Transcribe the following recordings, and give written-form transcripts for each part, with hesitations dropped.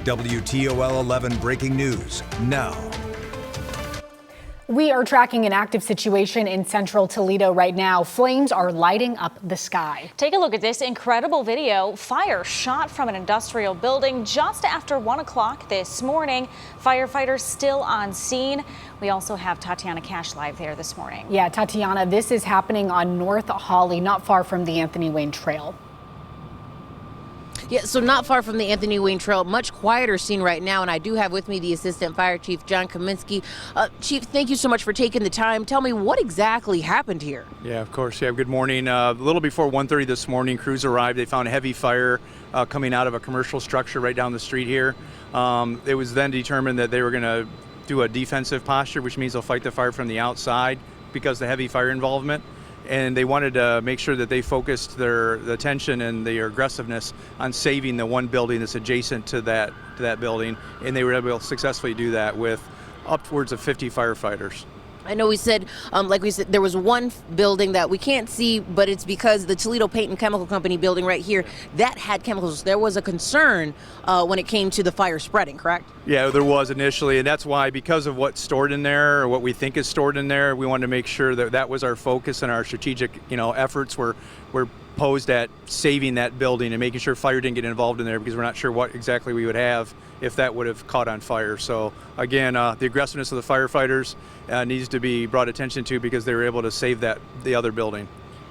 WTOL 11 breaking news now. We are tracking an active situation in central Toledo right now. Flames are lighting up the sky. Take a look at this incredible video. Fire shot from an industrial building just after 1 o'clock this morning. Firefighters still on scene. We also have Tatiana Cash live there this morning. Yeah, Tatiana, this is happening on North Hawley, not far from the Anthony Wayne Trail. Yeah, so not far from the Anthony Wayne Trail, much quieter scene right now, and I do have with me the Assistant Fire Chief, John Kaminsky. Chief, thank you so much for taking the time. Tell me what exactly happened here. Yeah, of course. Yeah, good morning. A little before 1:30 this morning, crews arrived. They found a heavy fire coming out of a commercial structure right down the street here. It was then determined that they were going to do a defensive posture, which means they'll fight the fire from the outside because of the heavy fire involvement. And they wanted to make sure that they focused their attention and their aggressiveness on saving the one building that's adjacent to that building, and they were able to successfully do that with upwards of 50 firefighters. I know we said, like we said, there was one building that we can't see, but it's because the Toledo Paint and Chemical Company building right here, that had chemicals. There was a concern when it came to the fire spreading, correct? Yeah, there was initially, and that's why, because of what's stored in there, or what we think is stored in there, we wanted to make sure that that was our focus, and our strategic, efforts were posed at saving that building and making sure fire didn't get involved in there, because we're not sure what exactly we would have if that would have caught on fire. So again, the aggressiveness of the firefighters needs to be brought attention to, because they were able to save the other building.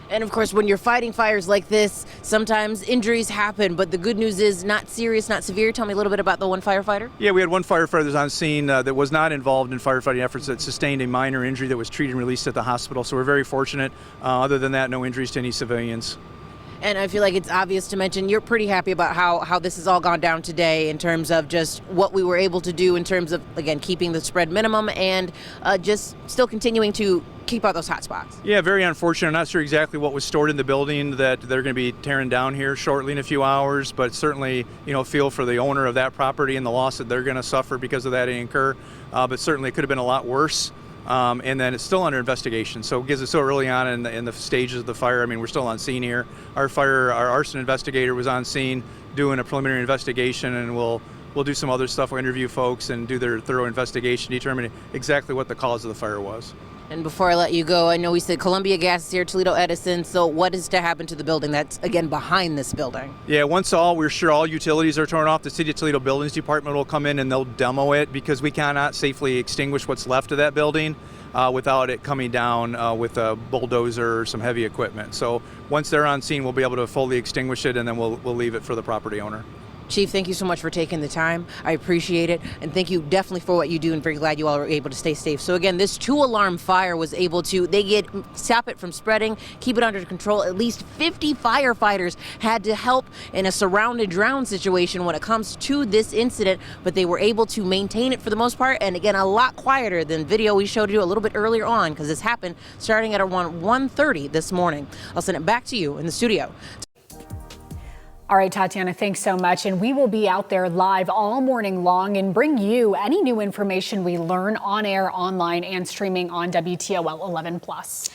And of course, when you're fighting fires like this, sometimes injuries happen, but the good news is not serious, not severe. Tell me a little bit about the one firefighter. Yeah, we had one firefighter that was on scene that was not involved in firefighting efforts, that sustained a minor injury that was treated and released at the hospital. So we're very fortunate. Other than that, no injuries to any civilians. And I feel like it's obvious to mention you're pretty happy about how this has all gone down today in terms of just what we were able to do in terms of, again, keeping the spread minimum and just still continuing to keep out those hot spots. Yeah, very unfortunate. I'm not sure exactly what was stored in the building that they're going to be tearing down here shortly in a few hours, but certainly, feel for the owner of that property and the loss that they're going to suffer because of that and incur. But certainly it could have been a lot worse. And then it's still under investigation. So because it's so early on in the stages of the fire, we're still on scene here. Our arson investigator was on scene doing a preliminary investigation, and we'll do some other stuff. We'll interview folks and do their thorough investigation, determine exactly what the cause of the fire was. And before I let you go, I know we said Columbia Gas is here, Toledo Edison. So what is to happen to the building that's, again, behind this building? Yeah, we're sure all utilities are torn off, the City of Toledo Buildings Department will come in and they'll demo it, because we cannot safely extinguish what's left of that building without it coming down with a bulldozer or some heavy equipment. So once they're on scene, we'll be able to fully extinguish it, and then we'll leave it for the property owner. Chief, thank you so much for taking the time. I appreciate it. And thank you definitely for what you do, and very glad you all were able to stay safe. So again, this 2-alarm fire was able to, stop it from spreading, keep it under control. At least 50 firefighters had to help in a surround and drown situation when it comes to this incident, but they were able to maintain it for the most part. And again, a lot quieter than video we showed you a little bit earlier on, because this happened starting at around 1:30 this morning. I'll send it back to you in the studio. All right, Tatiana, thanks so much. And we will be out there live all morning long and bring you any new information we learn on air, online, and streaming on WTOL 11+.